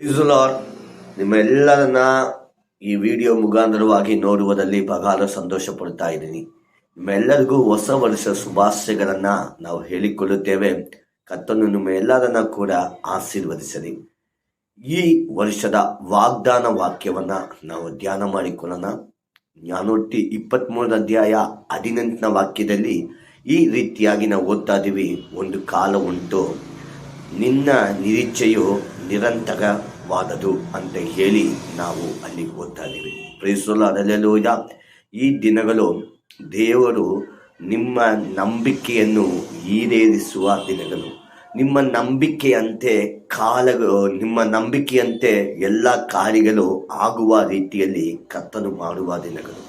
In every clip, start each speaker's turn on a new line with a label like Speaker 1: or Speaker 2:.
Speaker 1: ಇಸುಲಾರ್ ನಿಮ್ಮೆಲ್ಲರನ್ನ ಈ ವಿಡಿಯೋ ಮುಖಾಂತರವಾಗಿ ನೋಡುವುದರಲ್ಲಿ ಬಹಳ ಸಂತೋಷ ಪಡ್ತಾ ಇದ್ದೀನಿ. ನಿಮ್ಮೆಲ್ಲರಿಗೂ ಹೊಸ ವರ್ಷ ಶುಭಾಶಯಗಳನ್ನ ನಾವು ಹೇಳಿಕೊಳ್ಳುತ್ತೇವೆ. ಕರ್ತನು ನಿಮ್ಮೆಲ್ಲರನ್ನ ಕೂಡ ಆಶೀರ್ವದಿಸಲಿ. ಈ ವರ್ಷದ ವಾಗ್ದಾನ ವಾಕ್ಯವನ್ನ ನಾವು ಧ್ಯಾನ ಮಾಡಿಕೊಳ್ಳೋಣ. ಜ್ಞಾನೋಕ್ತಿ 23 ಅಧ್ಯಾಯ 18ನೇ ವಾಕ್ಯದಲ್ಲಿ ಈ ರೀತಿಯಾಗಿ ನಾವು ಓದ್ತಾ ಇದ್ದೀವಿ. ಒಂದು ಕಾಲ ಉಂಟು, ನಿನ್ನ ನಿರೀಕ್ಷೆಯು ನಿರಂತರವಾದದು ಅಂತ ಹೇಳಿ ನಾವು ಅಲ್ಲಿ ಓದ್ತಾ ಇದ್ದೀವಿ. ಪ್ರೇಸೋಲೂಯ. ಈ ದಿನಗಳು ದೇವರು ನಿಮ್ಮ ನಂಬಿಕೆಯನ್ನು ಈಡೇರಿಸುವ ದಿನಗಳು. ನಿಮ್ಮ ನಂಬಿಕೆಯಂತೆ ನಿಮ್ಮ ನಂಬಿಕೆಯಂತೆ ಎಲ್ಲ ಕಾರ್ಯಗಳು ಆಗುವ ರೀತಿಯಲ್ಲಿ ಕರ್ತನು ಮಾಡುವ ದಿನಗಳು.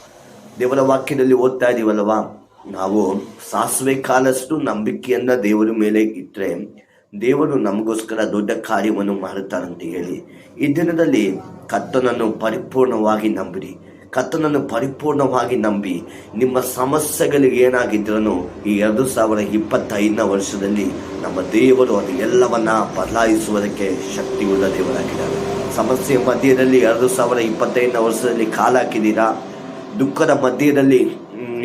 Speaker 1: ದೇವರ ವಾಕ್ಯದಲ್ಲಿ ಓದ್ತಾ ಇದೀವಲ್ವಾ, ನಾವು ಸಾಸಿವೆ ಕಾಲಷ್ಟು ನಂಬಿಕೆಯನ್ನ ದೇವರ ಮೇಲೆ ಇಟ್ಟರೆ ದೇವರು ನಮಗೋಸ್ಕರ ದೊಡ್ಡ ಕಾರ್ಯವನ್ನು ಮಾಡುತ್ತಾರಂತ ಹೇಳಿ ಈ ದಿನದಲ್ಲಿ ಕರ್ತನನ್ನು ಪರಿಪೂರ್ಣವಾಗಿ ನಂಬಿರಿ. ಕರ್ತನನ್ನು ಪರಿಪೂರ್ಣವಾಗಿ ನಂಬಿ ನಿಮ್ಮ ಸಮಸ್ಯೆಗಳಿಗೆ ಏನಾಗಿದ್ರೂ ಈ 2025ನೇ ವರ್ಷದಲ್ಲಿ ನಮ್ಮ ದೇವರು ಅದು ಎಲ್ಲವನ್ನ ಬದಲಾಯಿಸುವುದಕ್ಕೆ ಶಕ್ತಿಯುಳ್ಳ ದೇವರಾಗಿದ್ದಾರೆ. ಸಮಸ್ಯೆ ಮಧ್ಯದಲ್ಲಿ 2025ನೇ ವರ್ಷದಲ್ಲಿ ಕಾಲಾಕಿದ್ದೀರಾ? ದುಃಖದ ಮಧ್ಯದಲ್ಲಿ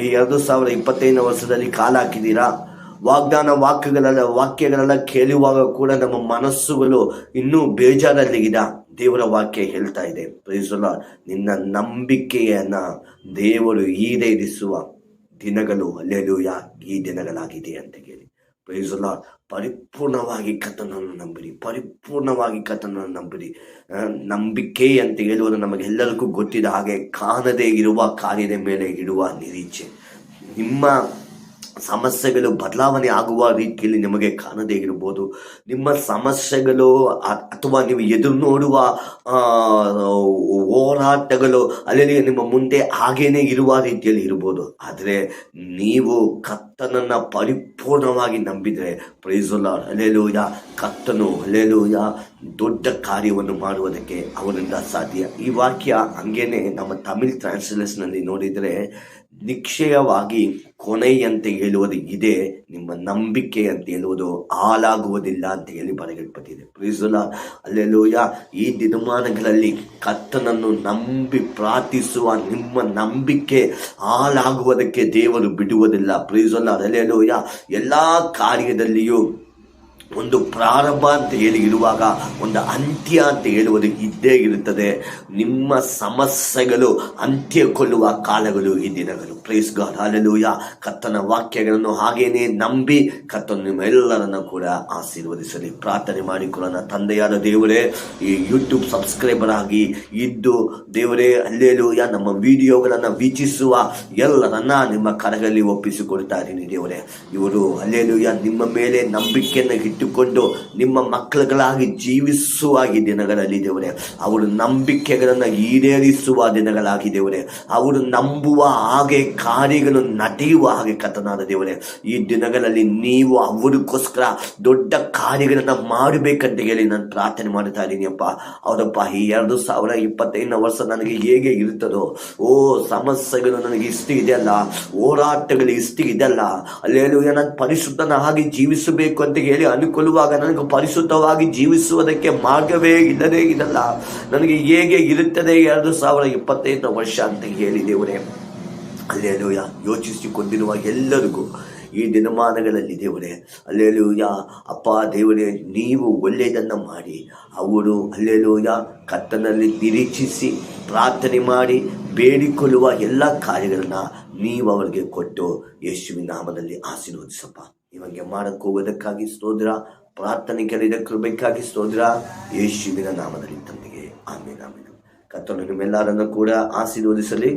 Speaker 1: ಈ 2025ನೇ ವರ್ಷದಲ್ಲಿ ಕಾಲಾಕಿದ್ದೀರಾ? ವಾಗ್ದಾನ ವಾಕ್ಯಗಳೆಲ್ಲ ಕೇಳುವಾಗ ಕೂಡ ನಮ್ಮ ಮನಸ್ಸುಗಳು ಇನ್ನೂ ಬೇಜಾರಲ್ಲಿಗಿದೆ. ದೇವರ ವಾಕ್ಯ ಹೇಳ್ತಾ ಇದೆ, ಪ್ರೈಸ್ ದಿ ಲಾರ್ಡ್, ನಿನ್ನ ನಂಬಿಕೆಯನ್ನ ದೇವರು ಈಡೇರಿಸುವ ದಿನಗಳು ಹಲ್ಲೆಲೂಯಾ ಈ ದಿನಗಳಾಗಿದೆ ಅಂತ ಹೇಳಿ. Praise the Lord. ಪರಿಪೂರ್ಣವಾಗಿ ಕರ್ತನನ್ನು ನಂಬಿರಿ, ಪರಿಪೂರ್ಣವಾಗಿ ಕರ್ತನನ್ನು ನಂಬಿರಿ. ನಂಬಿಕೆ ಅಂತ ಹೇಳುವುದು ನಮಗೆಲ್ಲರಿಗೂ ಗೊತ್ತಿದ ಹಾಗೆ ಕಾಣದೇ ಇರುವ ಕಾರ್ಯದ ಮೇಲೆ ಇಡುವ ನಿರೀಕ್ಷೆ. ನಿಮ್ಮ ಸಮಸ್ಯೆಗಳು ಬದಲಾವಣೆ ಆಗುವ ರೀತಿಯಲ್ಲಿ ನಿಮಗೆ ಕಾಣದೇ ಇರಬಹುದು. ನಿಮ್ಮ ಸಮಸ್ಯೆಗಳು ಅಥವಾ ನೀವು ಎದುರು ನೋಡುವ ಹೋರಾಟಗಳು ಅಲ್ಲಿ ನಿಮ್ಮ ಮುಂದೆ ಹಾಗೇನೆ ಇರುವ ರೀತಿಯಲ್ಲಿ ಇರಬಹುದು. ಆದರೆ ನೀವು ಕರ್ತನನ್ನ ಪರಿಪೂರ್ಣವಾಗಿ ನಂಬಿದರೆ ಪ್ರೈಸ್ ದಿ ಲಾರ್ಡ್, ಹಲ್ಲೆಲೂಯಾ, ಕರ್ತನು ಹಲ್ಲೆಲೂಯಾ ದೊಡ್ಡ ಕಾರ್ಯವನ್ನು ಮಾಡುವುದಕ್ಕೆ ಅವರಿಂದ ಸಾಧ್ಯ. ಈ ವಾಕ್ಯ ಹಂಗೇನೆ ನಮ್ಮ ತಮಿಳ್ ಟ್ರಾನ್ಸ್ಲೇಷನ್ನಲ್ಲಿ ನೋಡಿದರೆ ನಿಶ್ಚಯವಾಗಿ ಕೊನೆಯಂತೆ ಹೇಳುವುದು ಇದೆ, ನಿಮ್ಮ ನಂಬಿಕೆ ಅಂತ ಹೇಳುವುದು ಹಾಳಾಗುವುದಿಲ್ಲ ಅಂತ ಹೇಳಿ ಬರೆಯಲ್ಪಟ್ಟಿದೆ. Praise the Lord, hallelujah. ಈ ದಿನಮಾನಗಳಲ್ಲಿ ಕರ್ತನನ್ನು ನಂಬಿ ಪ್ರಾರ್ಥಿಸುವ ನಿಮ್ಮ ನಂಬಿಕೆ ಹಾಳಾಗುವುದಕ್ಕೆ ದೇವರು ಬಿಡುವುದಿಲ್ಲ. Praise the Lord, hallelujah. ಎಲ್ಲಾ ಕಾರ್ಯದಲ್ಲಿಯೂ ಒಂದು ಪ್ರಾರಂಭ ಅಂತ ಹೇಳಿ ಇರುವಾಗ ಒಂದು ಅಂತ್ಯ ಅಂತ ಹೇಳುವುದು ಇದ್ದೇ ಇರುತ್ತದೆ. ನಿಮ್ಮ ಸಮಸ್ಯೆಗಳು ಅಂತ್ಯಗೊಳ್ಳುವ ಕಾಲಗಳು ಈ ದಿನಗಳು. Praise God, hallelujah. ಕರ್ತನ ವಾಕ್ಯಗಳನ್ನು ಹಾಗೇನೆ ನಂಬಿ ಕರ್ತನು ನಿಮ್ಮೆಲ್ಲರನ್ನು ಕೂಡ ಆಶೀರ್ವದಿಸಲಿ. ಪ್ರಾರ್ಥನೆ ಮಾಡಿಕೊಳ್ಳೋಣ. ತಂದೆಯಾದ ದೇವರೇ, ಈ ಯೂಟ್ಯೂಬ್ ಸಬ್ಸ್ಕ್ರೈಬರ್ ಆಗಿ ಇದ್ದು ದೇವರೇ ಹಲ್ಲೆಲೂಯಾ ನಮ್ಮ ವಿಡಿಯೋಗಳನ್ನು ವೀಕ್ಷಿಸುವ ಎಲ್ಲರನ್ನ ನಿಮ್ಮ ಕರಗಳಲ್ಲಿ ಒಪ್ಪಿಸಿಕೊಡ್ತಾ ಇದ್ದೀನಿ ದೇವರೇ. ಇವರು ಹಲ್ಲೆಲೂಯಾ ನಿಮ್ಮ ಮೇಲೆ ನಂಬಿಕೆಯನ್ನು ಇಟ್ಟುಕೊಂಡು ನಿಮ್ಮ ಮಕ್ಕಳುಗಳಾಗಿ ಜೀವಿಸುವ ಈ ದಿನಗಳಲ್ಲಿ ದೇವರೇ, ಅವರು ನಂಬಿಕೆಗಳನ್ನು ಈಡೇರಿಸುವ ದಿನಗಳಾಗಿ ದೇವರೇ, ಅವರು ನಂಬುವ ಹಾಗೆ ಕಾರ್ಯಗಳು ನಡೆಯುವ ಹಾಗೆ ಕರ್ತನಾದ ದೇವರೇ, ಈ ದಿನಗಳಲ್ಲಿ ನೀವು ಅವರಿಗೋಸ್ಕರ ದೊಡ್ಡ ಕಾರ್ಯಗಳನ್ನ ಮಾಡಬೇಕಂತ ಹೇಳಿ ನಾನು ಪ್ರಾರ್ಥನೆ ಮಾಡ್ತಾ ಇದ್ದೀನಿ ಅಪ್ಪ. ಹೌದಪ್ಪ, ಈ 2025ನೇ ವರ್ಷ ನನಗೆ ಹೇಗೆ ಇರುತ್ತದೋ, ಸಮಸ್ಯೆಗಳು ನನಗೆ ಇಷ್ಟು ಇದೆಯಲ್ಲ, ಹೋರಾಟಗಳು ಇಷ್ಟು ಇದೆಲ್ಲ, ಅಲ್ಲೇನು ನಾನು ಪರಿಶುದ್ಧನಾಗಿ ಜೀವಿಸಬೇಕು ಅಂತ ಹೇಳಿ ಅನುಕೊಳ್ಳುವಾಗ ನನಗೆ ಪರಿಶುದ್ಧವಾಗಿ ಜೀವಿಸುವುದಕ್ಕೆ ಮಾರ್ಗವೇ ಇಲ್ಲದೇ ಇದಲ್ಲ, ನನಗೆ ಹೇಗೆ ಇರುತ್ತದೆ 2025ನೇ ವರ್ಷ ಅಂತ ಹೇಳಿ ದೇವರೇ ಹಲ್ಲೆಲೂಯಾ ಯೋಚಿಸಿಕೊಂಡಿರುವ ಎಲ್ಲರಿಗೂ ಈ ದಿನಮಾನಗಳಲ್ಲಿ ದೇವರೇ ಹಲ್ಲೆಲೂಯಾ ಅಪ್ಪ ದೇವರೇ, ನೀವು ಒಳ್ಳೆಯದನ್ನು ಮಾಡಿ ಅವರು ಹಲ್ಲೆಲೂಯಾ ಕರ್ತನಲ್ಲಿ ನಿರೀಕ್ಷಿಸಿ ಪ್ರಾರ್ಥನೆ ಮಾಡಿ ಬೇಡಿಕೊಳ್ಳುವ ಎಲ್ಲ ಕಾರ್ಯಗಳನ್ನ ನೀವು ಅವರಿಗೆ ಕೊಟ್ಟು ಯೇಸುವಿನ ನಾಮದಲ್ಲಿ ಆಶೀರ್ವದಿಸಪ್ಪ. ಇವಾಗ ಮಾಡಕ್ಕೆ ಹೋಗೋದಕ್ಕಾಗಿ ಸ್ತೋತ್ರ, ಪ್ರಾರ್ಥನೆ ಕೇಳಿದ ಕೃಪೆಗಾಗಿ ಸ್ತೋತ್ರ, ಯೇಸುವಿನ ನಾಮದಲ್ಲಿ ತಂದೆಗೆ ಆಮೇಲೆ. ಕರ್ತನು ನಿಮ್ಮೆಲ್ಲರನ್ನು ಕೂಡ ಆಶೀರ್ವದಿಸಲಿ.